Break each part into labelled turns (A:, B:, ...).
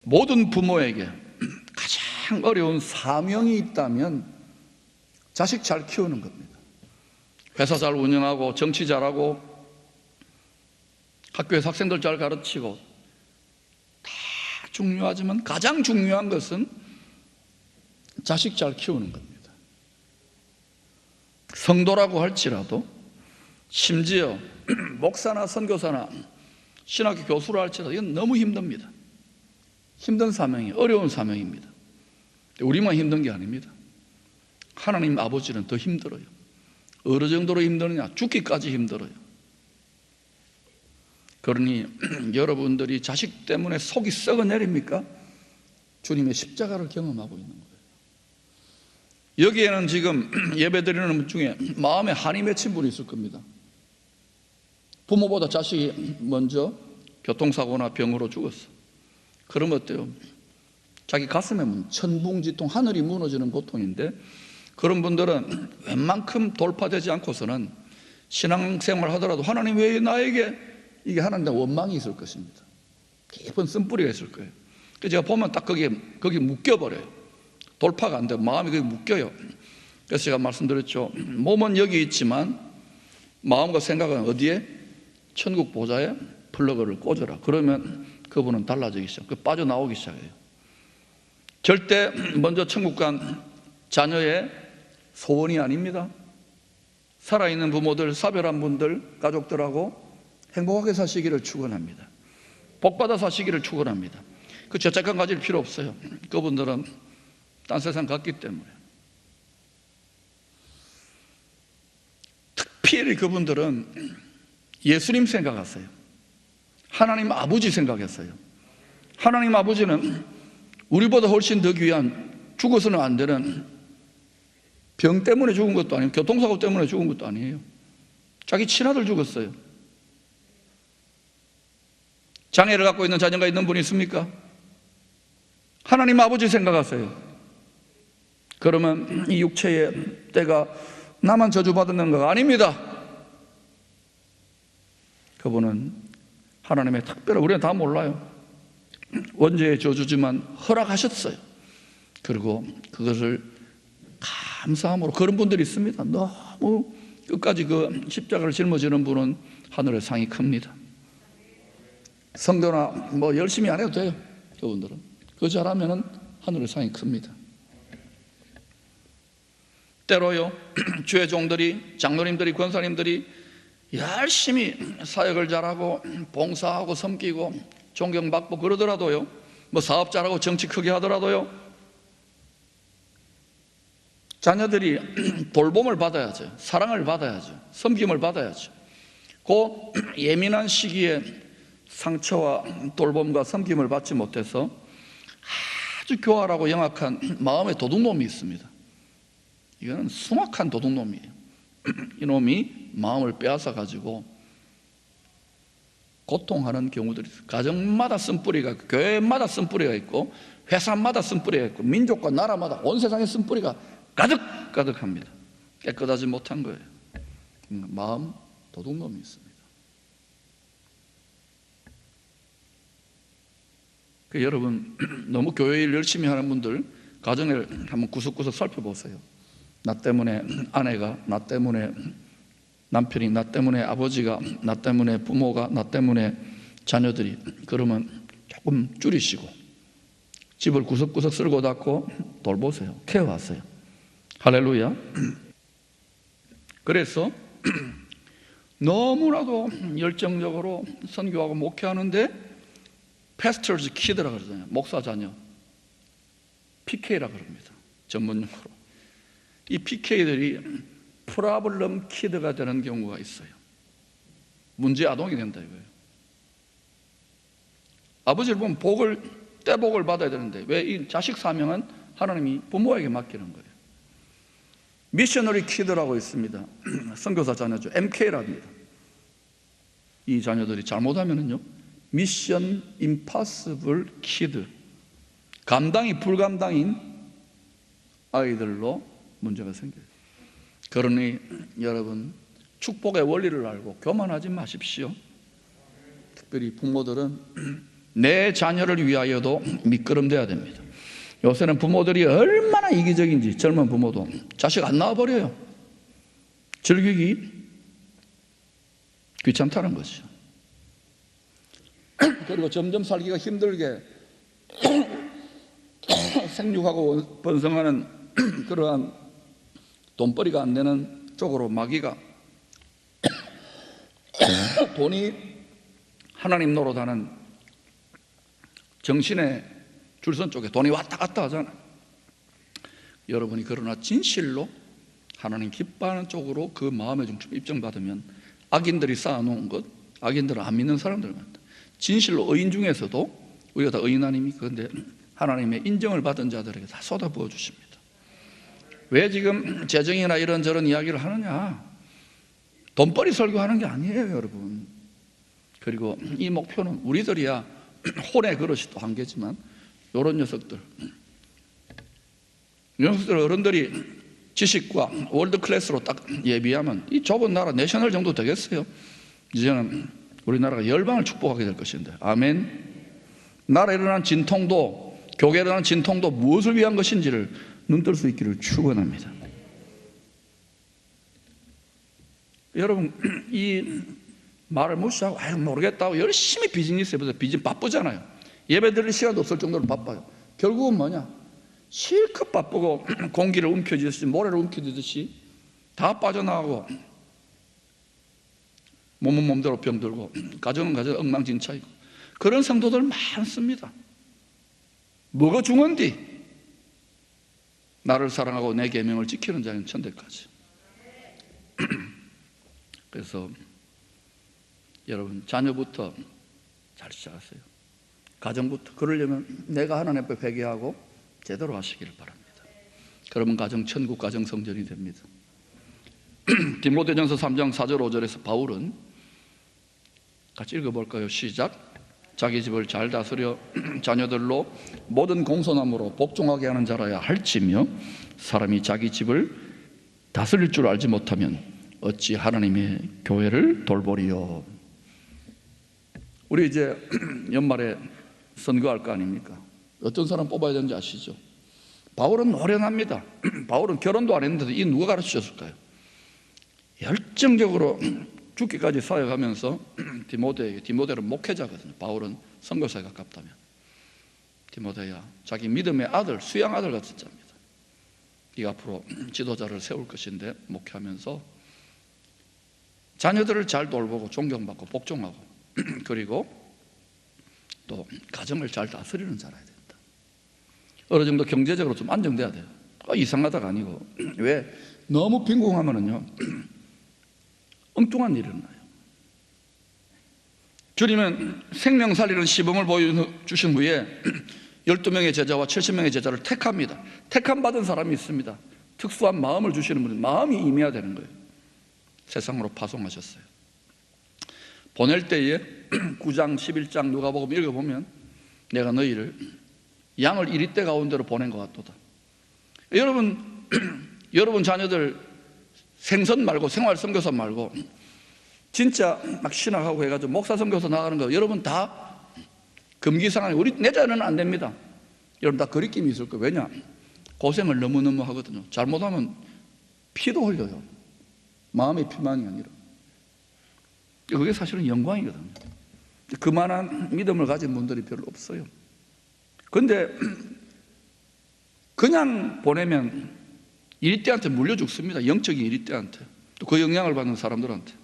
A: 모든 부모에게 가장 어려운 사명이 있다면 자식 잘 키우는 겁니다. 회사 잘 운영하고 정치 잘하고 학교에서 학생들 잘 가르치고 다 중요하지만 가장 중요한 것은 자식 잘 키우는 겁니다. 성도라고 할지라도, 심지어 목사나 선교사나 신학교 교수를 할지라도 이건 너무 힘듭니다. 힘든 사명이 어려운 사명입니다. 우리만 힘든 게 아닙니다. 하나님 아버지는 더 힘들어요. 어느 정도로 힘드느냐? 죽기까지 힘들어요. 그러니 여러분들이 자식 때문에 속이 썩어내립니까? 주님의 십자가를 경험하고 있는 거예요. 여기에는 지금 예배드리는 분 중에 마음에 한이 맺힌 분이 있을 겁니다. 부모보다 자식이 먼저 교통사고나 병으로 죽었어. 그러면 어때요? 자기 가슴에 천붕지통, 하늘이 무너지는 고통인데, 그런 분들은 웬만큼 돌파되지 않고서는 신앙생활 하더라도 하나님 왜 나에게, 이게 하나님의 원망이 있을 것입니다. 깊은 쓴뿌리가 있을 거예요. 그래서 제가 보면 딱 거기 묶여버려요. 돌파가 안 돼요. 마음이 거기 묶여요. 그래서 제가 말씀드렸죠. 몸은 여기 있지만 마음과 생각은 어디에? 천국 보좌에 플러그를 꽂아라. 그러면 그분은 달라지기 시작해요. 빠져나오기 시작해요. 절대 먼저 천국 간 자녀의 소원이 아닙니다. 살아있는 부모들, 사별한 분들, 가족들하고 행복하게 사시기를 축원합니다. 복받아 사시기를 축원합니다. 그 죄책감 가질 필요 없어요. 그분들은 딴 세상 갔기 때문에. 특별히 그분들은 예수님 생각하세요. 하나님 아버지 생각했어요. 하나님 아버지는 우리보다 훨씬 더 귀한, 죽어서는 안 되는, 병 때문에 죽은 것도 아니고 교통사고 때문에 죽은 것도 아니에요. 자기 친아들 죽었어요. 장애를 갖고 있는 자녀가 있는 분이 있습니까? 하나님 아버지 생각하세요. 그러면 이 육체의 때가 나만 저주받는 거 아닙니다. 그분은 하나님의 특별한, 우리는 다 몰라요. 원죄의 저주지만 허락하셨어요. 그리고 그것을 감사함으로, 그런 분들이 있습니다. 너무 끝까지 그 십자가를 짊어지는 분은 하늘의 상이 큽니다. 성도나 뭐 열심히 안 해도 돼요. 그분들은 그거 잘하면은 하늘의 상이 큽니다. 때로요, 주의 종들이, 장로님들이, 권사님들이 열심히 사역을 잘하고 봉사하고 섬기고 존경받고 그러더라도요, 뭐 사업 잘하고 정치 크게 하더라도요, 자녀들이 돌봄을 받아야죠. 사랑을 받아야죠. 섬김을 받아야죠. 그 예민한 시기에 상처와 돌봄과 섬김을 받지 못해서 아주 교활하고 영악한 마음의 도둑놈이 있습니다. 이거는 숭악한 도둑놈이에요. 이놈이 마음을 빼앗아 가지고 고통하는 경우들이 있어요. 가정마다 쓴뿌리가 있고, 교회마다 쓴뿌리가 있고, 회사마다 쓴뿌리가 있고, 민족과 나라마다 온 세상에 쓴뿌리가 가득가득합니다. 깨끗하지 못한 거예요. 마음 도둑놈이 있습니다. 여러분, 너무 교회 일 열심히 하는 분들 가정을 한번 구석구석 살펴보세요. 나 때문에 아내가, 나 때문에 남편이, 나 때문에 아버지가, 나 때문에 부모가, 나 때문에 자녀들이. 그러면 조금 줄이시고 집을 구석구석 쓸고 닦고 돌보세요. 케어하세요. 할렐루야. 그래서 너무나도 열정적으로 선교하고 목회하는데 패스터즈 키드라 그러잖아요. 목사 자녀, PK라 그럽니다. 전문용어로. 이 PK들이 프라블럼 키드가 되는 경우가 있어요. 문제 아동이 된다 이거예요. 아버지를 보면 떼복을 받아야 되는데 왜 이 자식 사명은 하나님이 부모에게 맡기는 거예요. 미셔너리 키드라고 있습니다. 선교사 자녀죠. MK랍니다. 이 자녀들이 잘못하면은요, 미션 임파서블 키드, 감당이 불감당인 아이들로 문제가 생겨요. 그러니 여러분, 축복의 원리를 알고 교만하지 마십시오. 특별히 부모들은 내 자녀를 위하여도 미끄럼 돼야 됩니다. 요새는 부모들이 얼마나 이기적인지, 젊은 부모도 자식 안 낳아버려요. 즐기기 귀찮다는 거죠. 그리고 점점 살기가 힘들게 생육하고 번성하는 그러한 돈벌이가 안 되는 쪽으로 마귀가 돈이 하나님 노릇하는 정신의 줄선 쪽에 돈이 왔다 갔다 하잖아요. 여러분이 그러나 진실로 하나님 기뻐하는 쪽으로 그 마음의 중심을 입증받으면 악인들이 쌓아놓은 것, 악인들은 안 믿는 사람들 같다. 진실로 의인 중에서도 우리가 다 의인 아닙니까? 그런데 하나님의 인정을 받은 자들에게 다 쏟아부어 주십니다. 왜 지금 재정이나 이런저런 이야기를 하느냐? 돈벌이 설교하는 게 아니에요, 여러분. 그리고 이 목표는 우리들이야 혼의 그릇이 또 한계지만 이런 녀석들 어른들이 지식과 월드 클래스로 딱 예비하면 이 좁은 나라 내셔널 정도 되겠어요. 이제는 우리나라가 열방을 축복하게 될 것인데, 아멘. 나라에 일어난 진통도, 교회에 일어난 진통도 무엇을 위한 것인지를 눈뜰 수 있기를 축원합니다. 여러분, 이 말을 무시하고 모르겠다고 열심히 비즈니스 해보세요. 비즈니스 바쁘잖아요. 예배 드릴 시간도 없을 정도로 바빠요. 결국은 뭐냐? 실컷 바쁘고 공기를 움켜쥐듯이, 모래를 움켜쥐듯이 다 빠져나가고 몸은 몸대로 병들고 가정은 가정 엉망진창이고 그런 성도들 많습니다. 뭐가 중요한디? 나를 사랑하고 내 계명을 지키는 자는 천대까지. 그래서 여러분, 자녀부터 잘 시작하세요. 가정부터. 그러려면 내가 하나님 앞에 회개하고 제대로 하시기를 바랍니다. 그러면 가정 천국 가정 성전이 됩니다. 디모데전서 3장 4절 5절에서 바울은 같이 읽어볼까요? 시작. 자기 집을 잘 다스려 자녀들로 모든 공손함으로 복종하게 하는 자라야 할지며 사람이 자기 집을 다스릴 줄 알지 못하면 어찌 하나님의 교회를 돌보리요. 우리 이제 연말에 선거할 거 아닙니까? 어떤 사람 뽑아야 되는지 아시죠? 바울은 노련합니다. 바울은 결혼도 안 했는데도 이 누가 가르치셨을까요? 열정적으로 죽기까지 사역하면서 디모데는 목회자거든요. 바울은 선교사에 가깝다면. 디모데야, 자기 믿음의 아들, 수양 아들 같은 자입니다. 네가 앞으로 지도자를 세울 것인데 목회하면서 자녀들을 잘 돌보고 존경받고 복종하고 그리고 또 가정을 잘 다스리는 자라야 된다. 어느 정도 경제적으로 좀 안정돼야 돼요. 이상하다가 아니고, 왜? 너무 빈궁하면은요 엉뚱한 일이 일어나요. 주님은 생명 살리는 시범을 보여주신 후에 12명의 제자와 70명의 제자를 택합니다. 택함 받은 사람이 있습니다. 특수한 마음을 주시는 분은 마음이 임해야 되는 거예요. 세상으로 파송하셨어요. 보낼 때에 9장 11장 누가복음 읽어보면 내가 너희를 양을 1리대 가운데로 보낸 것 같도다. 여러분 자녀들 생선 말고 생활 선교사 말고 진짜 막 신학하고 해가지고 목사 선교사 나가는 거 여러분 다 금기상하니 우리 내 자녀는 안 됩니다. 여러분 다 거리낌이 있을 거예요. 왜냐? 고생을 너무너무 하거든요. 잘못하면 피도 흘려요. 마음의 피만이 아니라. 그게 사실은 영광이거든요. 그만한 믿음을 가진 분들이 별로 없어요. 그런데 그냥 보내면 이리떼한테 물려 죽습니다. 영적인 이리떼한테, 또 그 영향을 받는 사람들한테.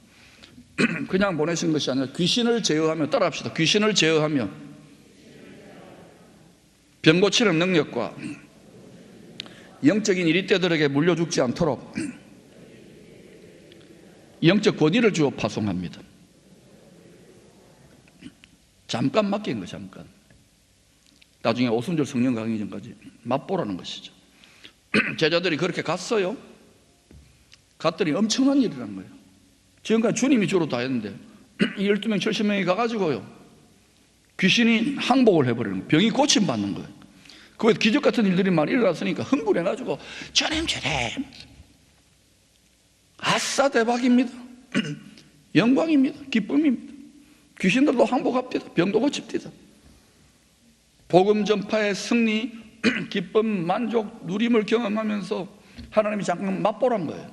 A: 그냥 보내신 것이 아니라 귀신을 제어하며, 따라합시다. 귀신을 제어하며 병 고치는 능력과 영적인 이리떼들에게 물려 죽지 않도록 영적 권위를 주어 파송합니다. 잠깐 맡긴 거, 잠깐. 나중에 오순절 성령 강의 전까지 맛보라는 것이죠. 제자들이 그렇게 갔어요. 갔더니 엄청난 일이란 거예요. 지금까지 주님이 주로 다 했는데 12명 70명이 가가지고요 귀신이 항복을 해버리는 거예요. 병이 고침받는 거예요. 그 기적 같은 일들이 많이 일어났으니까 흥분해가지고 주님 아싸 대박입니다. 영광입니다. 기쁨입니다. 귀신들도 항복합니다. 병도 고칩니다. 복음 전파의 승리, 기쁨, 만족, 누림을 경험하면서 하나님이 잠깐 맛보란 거예요.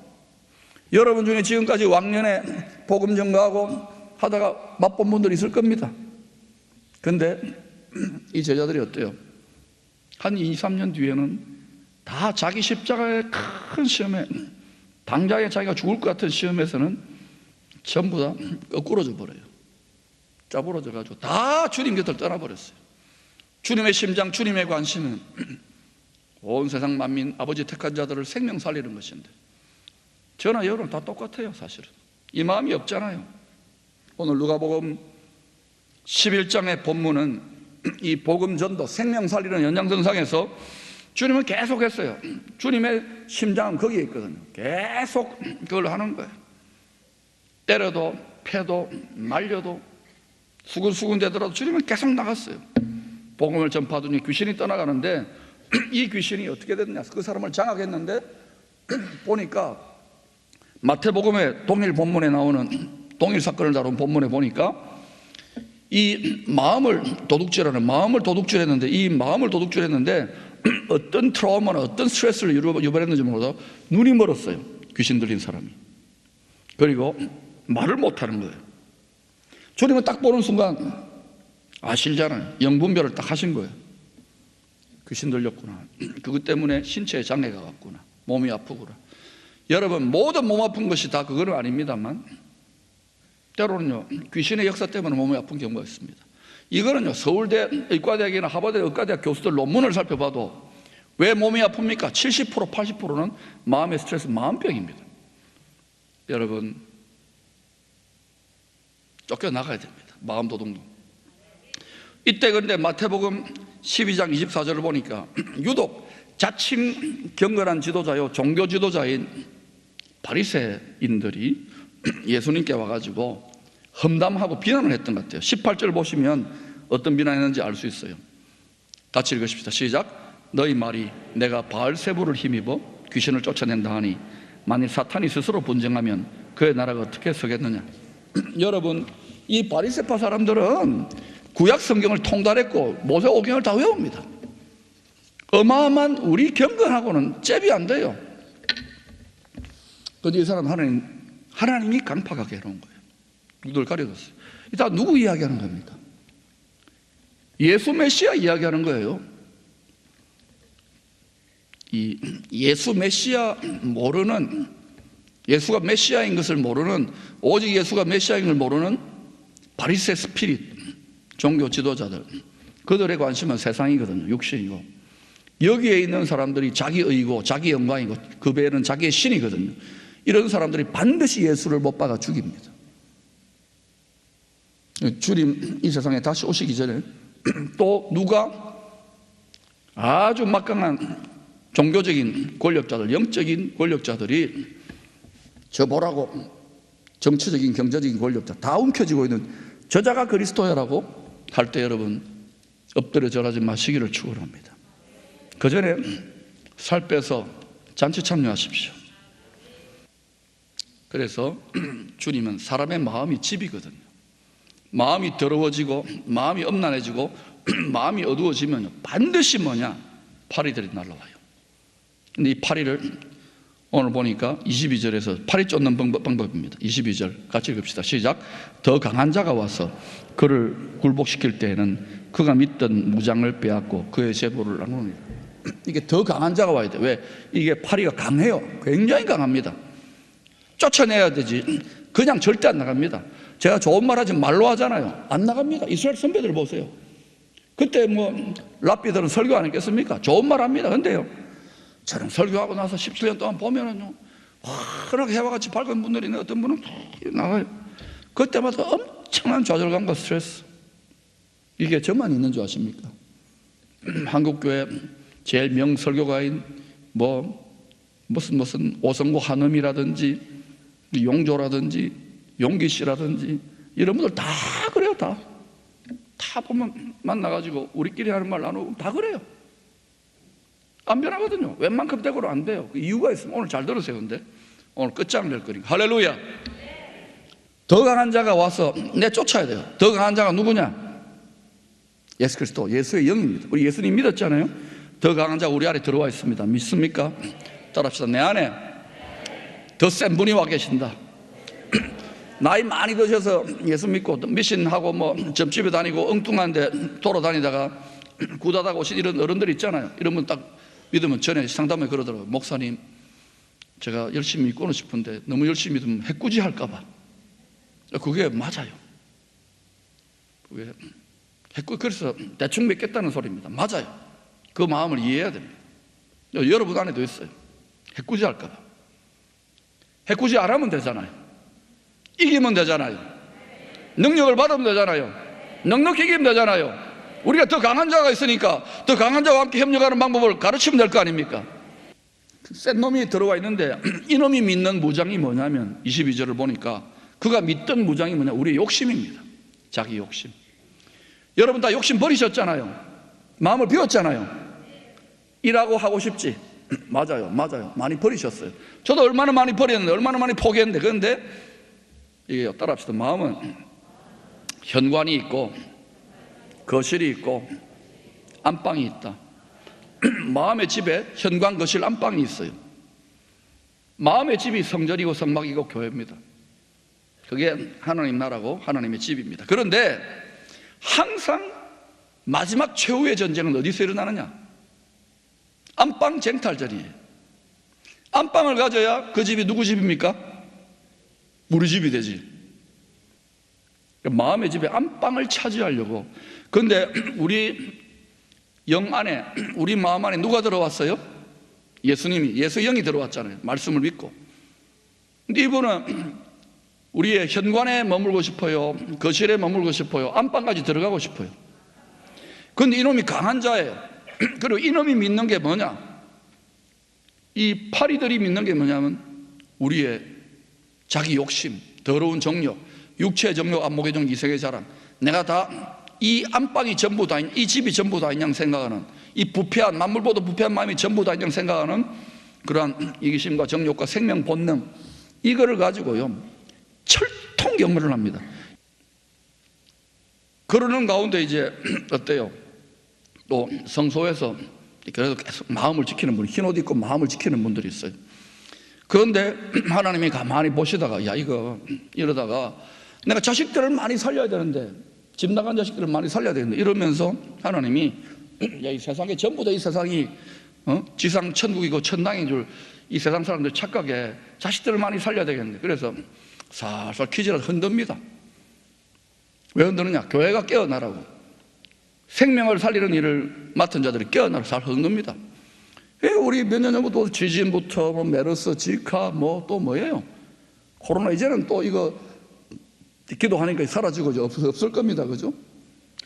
A: 여러분 중에 지금까지 왕년에 복음 전가하고 하다가 맛본 분들이 있을 겁니다. 근데 이 제자들이 어때요? 한 2, 3년 뒤에는 다 자기 십자가의 큰 시험에, 당장에 자기가 죽을 것 같은 시험에서는 전부 다 거꾸러져 버려요. 짜부러져 가지고 다 주님 곁을 떠나버렸어요. 주님의 심장, 주님의 관심은 온 세상 만민, 아버지 택한 자들을 생명 살리는 것인데, 저나 여러분 다 똑같아요. 사실은 이 마음이 없잖아요. 오늘 누가복음 11장의 본문은 이 복음 전도, 생명 살리는 연장선상에서 주님은 계속 했어요. 주님의 심장은 거기에 있거든요. 계속 그걸 하는 거예요. 때려도 패도 말려도 수군수군 되더라도 주님은 계속 나갔어요. 복음을 전파하더니 귀신이 떠나가는데, 이 귀신이 어떻게 됐느냐, 그 사람을 장악했는데 보니까 마태복음의 동일 본문에 나오는, 동일 사건을 다룬 본문에 보니까 이 마음을 도둑질했는데, 이 마음을 도둑질했는데 어떤 트라우마나 어떤 스트레스를 유발했는지 몰라도 눈이 멀었어요. 귀신 들린 사람이. 그리고 말을 못하는 거예요. 주님은 딱 보는 순간 아시잖아요. 영분별을 딱 하신 거예요. 귀신 들렸구나. 그것 때문에 신체에 장애가 왔구나. 몸이 아프구나. 여러분, 모든 몸 아픈 것이 다 그거는 아닙니다만, 때로는요 귀신의 역사 때문에 몸이 아픈 경우가 있습니다. 이거는요 서울대 의과대학이나 하버드 의과대학 교수들 논문을 살펴봐도 왜 몸이 아픕니까? 70%, 80%는 마음의 스트레스, 마음병입니다. 여러분, 쫓겨나가야 됩니다. 마음 도둑놈. 이때 근데 마태복음 12장 24절을 보니까 유독 자칭 경건한 지도자요, 종교 지도자인 바리새인들이 예수님께 와가지고 험담하고 비난을 했던 것 같아요. 18절 보시면 어떤 비난했는지 알 수 있어요. 같이 읽으십시다. 시작. 너희 말이 내가 바알세부를 힘입어 귀신을 쫓아낸다 하니 만일 사탄이 스스로 분쟁하면 그의 나라가 어떻게 서겠느냐. 여러분, 이 바리새파 사람들은 구약 성경을 통달했고 모세오경을 다 외웁니다. 어마어마한 우리 경건하고는 잽이 안 돼요. 그런데 이 사람 하나님이 강팍하게 해놓은 거예요. 누구들 가려졌어요. 다 누구 이야기하는 겁니까? 예수 메시아 이야기하는 거예요. 이 예수 메시아 모르는, 예수가 메시아인 것을 모르는, 오직 예수가 메시아인 걸 모르는 바리새 스피릿 종교 지도자들, 그들의 관심은 세상이거든요. 육신이고, 여기에 있는 사람들이 자기 의고 자기 영광이고 그 배에는 자기의 신이거든요. 이런 사람들이 반드시 예수를 못 박아 죽입니다. 주님 이 세상에 다시 오시기 전에 또 누가 아주 막강한 종교적인 권력자들, 영적인 권력자들이 저 보라고 정치적인 경제적인 권력자 다 움켜쥐고 있는 저자가 그리스도야라고 할 때 여러분 엎드려 절하지 마시기를 축원합니다. 그 전에 살 빼서 잔치 참여하십시오. 그래서 주님은 사람의 마음이 집이거든요. 마음이 더러워지고 마음이 엄난해지고 마음이 어두워지면 반드시 뭐냐? 파리들이 날라와요. 근데 이 파리를 오늘 보니까 22절에서 파리 쫓는 방법입니다. 22절 같이 읽읍시다. 시작. 더 강한 자가 와서 그를 굴복시킬 때에는 그가 믿던 무장을 빼앗고 그의 제보를 나누니라. 이게 더 강한 자가 와야 돼. 왜? 이게 파리가 강해요. 굉장히 강합니다. 쫓아내야 되지 그냥 절대 안 나갑니다. 제가 좋은 말 하지 말로 하잖아요. 안 나갑니다. 이스라엘 선배들 보세요. 그때 뭐 랍비들은 설교 안 했겠습니까? 좋은 말 합니다. 근데요, 저는 설교하고 나서 17년 동안 보면은요, 워낙 해와 같이 밝은 분들이 있는데 어떤 분은 나가요. 그때마다 엄청난 좌절감과 스트레스. 이게 저만 있는 줄 아십니까? 한국교회 제일 명설교가인 무슨 오성구 한음이라든지 용조라든지 용기 씨라든지 이런 분들 다 그래요. 다 보면 만나가지고 우리끼리 하는 말 나누고 다 그래요. 안 변하거든요. 웬만큼 대고로 안 돼요. 그 이유가 있으면 오늘 잘 들으세요. 근데 오늘 끝장 낼 거니까. 할렐루야. 더 강한 자가 와서 내 쫓아야 돼요. 더 강한 자가 누구냐? 예수 그리스도, 예수의 영입니다. 우리 예수님 믿었잖아요. 더 강한 자가 우리 안에 들어와 있습니다. 믿습니까? 따라합시다. 내 안에 더 센 분이 와 계신다. 나이 많이 드셔서 예수 믿고 미신하고 뭐 점집에 다니고 엉뚱한데 돌아다니다가 구다다가 오신 이런 어른들 있잖아요. 이런 분 딱 믿으면 전에 상담에 그러더라고요. 목사님, 제가 열심히 믿고는 싶은데 너무 열심히 믿으면 해꾸지 할까 봐. 그게 맞아요. 그게 그래서 대충 믿겠다는 소리입니다. 맞아요. 그 마음을 이해해야 됩니다. 여러분 안에도 있어요. 해꾸지 할까 봐. 해꾸지 안 하면 되잖아요. 이기면 되잖아요. 능력을 받으면 되잖아요. 넉넉히 이기면 되잖아요. 우리가 더 강한 자가 있으니까 더 강한 자와 함께 협력하는 방법을 가르치면 될 거 아닙니까? 센 놈이 들어와 있는데 이놈이 믿는 무장이 뭐냐면 22절을 보니까 그가 믿던 무장이 뭐냐? 우리의 욕심입니다. 자기 욕심. 여러분 다 욕심 버리셨잖아요. 마음을 비웠잖아요. 일하고 하고 싶지. 맞아요. 많이 버리셨어요. 저도 얼마나 많이 버렸는데, 얼마나 많이 포기했는데. 그런데 이게 따라합시다. 마음은 현관이 있고 거실이 있고 안방이 있다. 마음의 집에 현관, 거실, 안방이 있어요. 마음의 집이 성전이고 성막이고 교회입니다. 그게 하나님 나라고 하나님의 집입니다. 그런데 항상 마지막 최후의 전쟁은 어디서 일어나느냐? 안방 쟁탈전이에요. 안방을 가져야 그 집이 누구 집입니까? 우리 집이 되지. 마음의 집에 안방을 차지하려고. 그런데 우리 영 안에, 우리 마음 안에 누가 들어왔어요? 예수님이, 예수 영이 들어왔잖아요. 말씀을 믿고. 근데 이분은 우리의 현관에 머물고 싶어요? 거실에 머물고 싶어요? 안방까지 들어가고 싶어요? 그런데 이놈이 강한 자예요. 그리고 이놈이 믿는 게 뭐냐? 이 파리들이 믿는 게 뭐냐면 우리의 자기 욕심, 더러운 정욕, 육체의 정욕, 안목의 정욕, 이색의 자랑. 내가 다 이 안방이 전부 다, 이 집이 전부 다 있냐 생각하는, 이 부패한, 만물보다 부패한 마음이 전부 다 있냐 생각하는 그러한 이기심과 정욕과 생명 본능, 이거를 가지고요 철통 경멸을 합니다. 그러는 가운데 이제 어때요? 또 성소에서 그래도 계속 마음을 지키는 분, 흰옷 입고 마음을 지키는 분들이 있어요. 그런데 하나님이 가만히 보시다가, 야, 이러다가 내가 자식들을 많이 살려야 되는데, 집 나간 자식들을 많이 살려야 되는데, 이러면서 하나님이, 야, 이 세상에 전부 다 이 세상이 지상 천국이고 천당인 줄 이 세상 사람들 착각해. 자식들을 많이 살려야 되겠는데. 그래서 살살 퀴즈라도 흔듭니다. 왜 흔드느냐? 교회가 깨어나라고. 생명을 살리는 일을 맡은 자들이 깨어나라 잘 흔듭니다. 우리 몇 년 전부터 지진부터 뭐 메르스, 지카 뭐 또 뭐예요? 코로나 이제는 또 이거 기도하니까 사라지고 없을 겁니다. 그죠?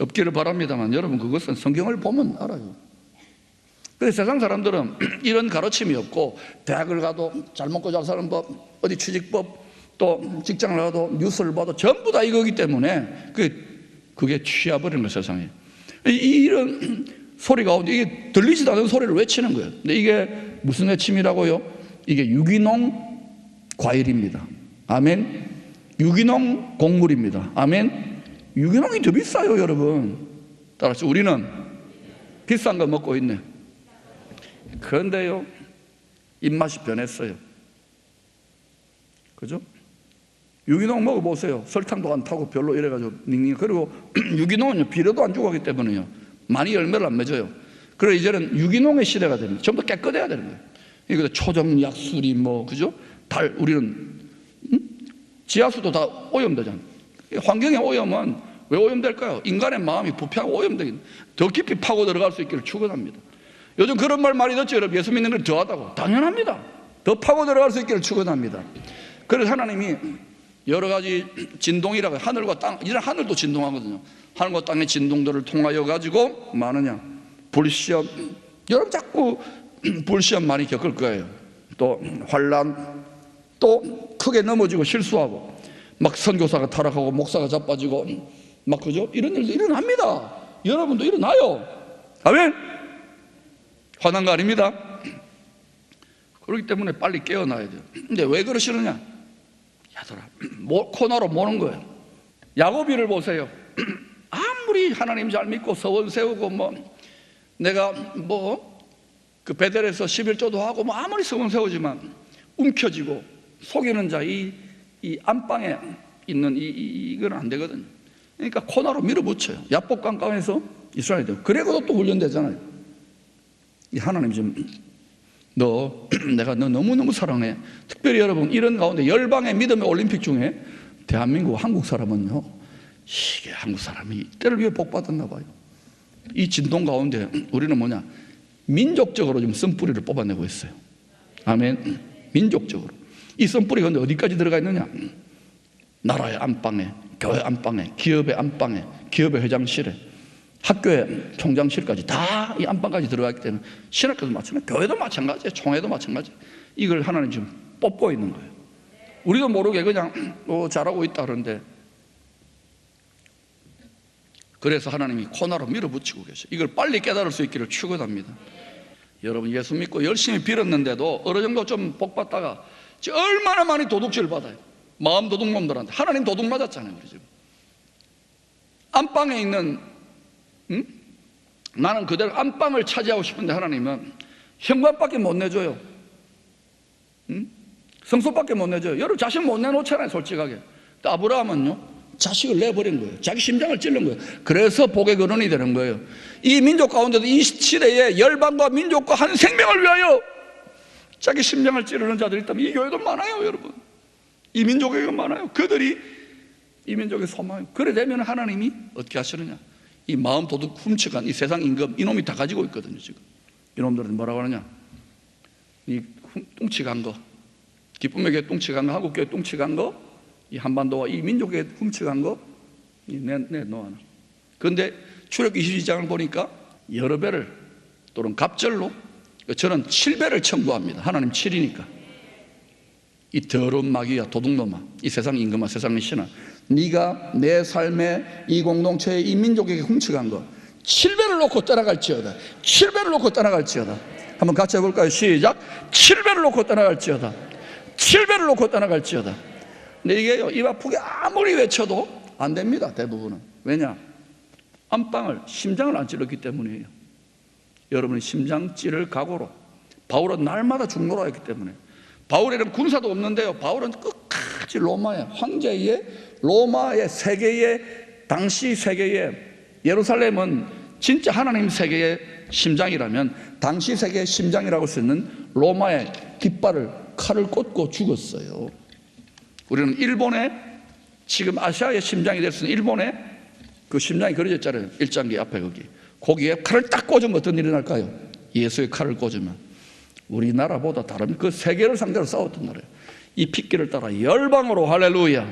A: 없기를 바랍니다만 여러분 그것은 성경을 보면 알아요. 그래서 세상 사람들은 이런 가르침이 없고 대학을 가도 잘 먹고 잘 사는 법, 어디 취직법, 또 직장을 가도 뉴스를 봐도 전부 다 이거기 때문에 그게 취해버리는 거예요, 세상에. 이런 소리 가운데 이게 들리지도 않는 소리를 외치는 거예요. 근데 이게 무슨 외침이라고요? 이게 유기농 과일입니다. 아멘. 유기농 곡물입니다. 아멘. 유기농이 더 비싸요, 여러분. 따라서 우리는 비싼 거 먹고 있네. 그런데요, 입맛이 변했어요. 그죠? 유기농 먹어보세요. 설탕도 안 타고 별로 이래가지고 닝닝. 그리고 유기농은 비료도 안 주고 하기 때문에요 많이 열매를 안 맺어요. 그래서 이제는 유기농의 시대가 됩니다. 전부 깨끗해야 되는 거예요. 이거 초정약술이 뭐 그죠? 우리는 지하수도 다 오염되잖아요. 환경의 오염은 왜 오염될까요? 인간의 마음이 부패하고 오염되긴 더 깊이 파고 들어갈 수 있기를 축원합니다. 요즘 그런 말 많이 듣죠, 여러분. 예수 믿는 걸 더하다고. 당연합니다. 더 파고 들어갈 수 있기를 축원합니다. 그래서 하나님이 여러 가지 진동이라고, 하늘과 땅, 이제 하늘도 진동하거든요. 하늘과 땅의 진동들을 통하여 가지고 많으냐? 불시험. 여러분 자꾸 불시험 많이 겪을 거예요. 또 환난, 또 크게 넘어지고 실수하고, 막 선교사가 타락하고 목사가 자빠지고, 막 그죠? 이런 일도 일어납니다. 여러분도 일어나요. 아멘. 화난 거 아닙니다. 그렇기 때문에 빨리 깨어나야 돼요. 근데 왜 그러시느냐? 야들아, 코너로 모는 거예요. 야고비를 보세요. 아무 아무리 하나님 잘 믿고 서원 세우고 내가 그 베델에서 11조도 하고 아무리 서원 세우지만 움켜쥐고 속이는 자, 이 안방에 있는 이건 안 되거든요. 그러니까 코나로 밀어붙여요. 야복 깜깜해서 이스라엘도. 그래도 또 훈련되잖아요. 이 하나님 지금 내가 너 너무너무 사랑해. 특별히 여러분, 이런 가운데 열방의 믿음의 올림픽 중에 대한민국 한국 사람은요, 이게 한국 사람이 때를 위해 복 받았나 봐요. 이 진동 가운데 우리는 민족적으로 좀 쓴뿌리를 뽑아내고 있어요. 아멘. 민족적으로. 이 쓴뿌리가 근데 어디까지 들어가 있느냐? 나라의 안방에, 교회 안방에, 기업의 안방에, 기업의 회장실에, 학교의 총장실까지 다 이 안방까지 들어가기 때문에 신학교도 마찬가지, 교회도 마찬가지예요. 총회도 마찬가지. 이걸 하나님 지금 뽑고 있는 거예요. 우리도 모르게 그냥 잘하고 있다 그러는데, 그래서 하나님이 코나로 밀어붙이고 계셔요. 이걸 빨리 깨달을 수 있기를 축원합니다. 여러분, 예수 믿고 열심히 빌었는데도 어느 정도 좀 복 받다가 얼마나 많이 도둑질 받아요. 마음 도둑놈들한테. 하나님 도둑 맞았잖아요, 우리 지금. 안방에 있는 나는 그대로 안방을 차지하고 싶은데 하나님은 현관밖에 못 내줘요. 성소밖에 못 내줘요. 여러분, 자식 못 내놓잖아요, 솔직하게. 아브라함은요, 자식을 내버린 거예요. 자기 심장을 찔른 거예요. 그래서 복의 근원이 되는 거예요. 이 민족 가운데도 이 시대에 열방과 민족과 한 생명을 위하여 자기 심장을 찌르는 자들이 있다면 이 교회도 많아요, 여러분. 이 민족에게 많아요. 그들이 이 민족의 소망이에요. 그래 되면 하나님이 어떻게 하시느냐? 이 마음 도둑 훔쳐간 이 세상 임금, 이놈이 다 가지고 있거든요. 지금 이놈들은 뭐라고 하느냐? 이 뚱치간 거, 기쁨의 교회 뚱치간 거, 한국교회 뚱치간 거, 이 한반도와 이 민족에 훔쳐간 거 내놓아놔. 그런데 출애굽 22장을 보니까 여러 배를 또는 갑절로, 저는 7배를 청구합니다. 하나님 7이니까. 이 더러운 마귀야, 도둑놈아, 이 세상 임금아, 세상의 신아, 네가 내 삶의 이 공동체의 이 민족에게 훔쳐간 거 7배를 놓고 떠나갈지어다. 7배를 놓고 떠나갈지어다. 한번 같이 해볼까요? 시작. 7배를 놓고 떠나갈지어다. 7배를 놓고 떠나갈지어다. 근데 이게요, 입 아프게 아무리 외쳐도 안 됩니다. 대부분은. 왜냐? 안방을, 심장을 안 찔렀기 때문이에요. 여러분이 심장 찌를 각오로. 바울은 날마다 죽노라 했기 때문에. 바울에는 군사도 없는데요, 바울은 끝까지 로마의 황제의, 로마의 세계의, 당시 세계의, 예루살렘은 진짜 하나님 세계의 심장이라면 당시 세계의 심장이라고 할 수 있는 로마의 깃발을, 칼을 꽂고 죽었어요. 우리는 일본의, 지금 아시아의 심장이 될 수 있는 일본의 그 심장이 그려져 있잖아요. 일장기 앞에 거기에 칼을 딱 꽂으면 어떤 일이 날까요? 예수의 칼을 꽂으면. 우리나라보다 다른 그 세계를 상대로 싸웠던 나라예요. 이 핏길을 따라 열방으로, 할렐루야.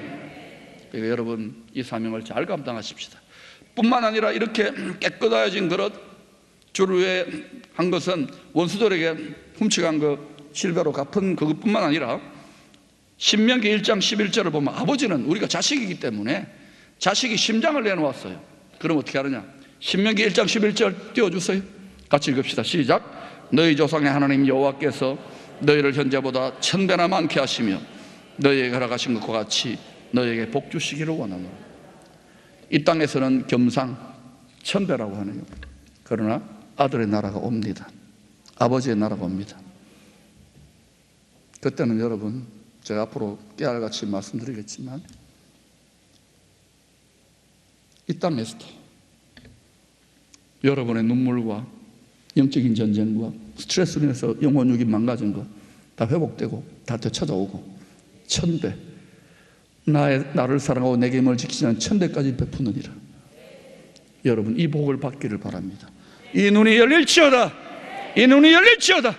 A: 그러니까 여러분, 이 사명을 잘 감당하십시다. 뿐만 아니라 이렇게 깨끗하여진 그릇, 주를 위해 한 것은 원수들에게 훔쳐간 그 7배로 갚은 그것뿐만 아니라 신명기 1장 11절을 보면 아버지는 우리가 자식이기 때문에 자식이 심장을 내놓았어요. 그럼 어떻게 하느냐? 신명기 1장 11절 띄워주세요. 같이 읽읍시다. 시작. 너희 조상의 하나님 여호와께서 너희를 현재보다 1000배나 많게 하시며 너희에게 허락하신 것과 같이 너희에게 복 주시기를 원하노라. 이 땅에서는 겸상 1000배라고 하네요. 그러나 아들의 나라가 옵니다. 아버지의 나라가 옵니다. 그때는 여러분, 제가 앞으로 깨알같이 말씀드리겠지만 이 땅에서도 여러분의 눈물과 영적인 전쟁과 스트레스로 인해서 영혼육이 망가진 거 다 회복되고 다 되찾아오고 1000배, 나를 사랑하고 내게 힘을 지키지 않은 1000배까지 베푸느니라. 여러분, 이 복을 받기를 바랍니다. 이 눈이 열릴지어다. 이 눈이 열릴지어다.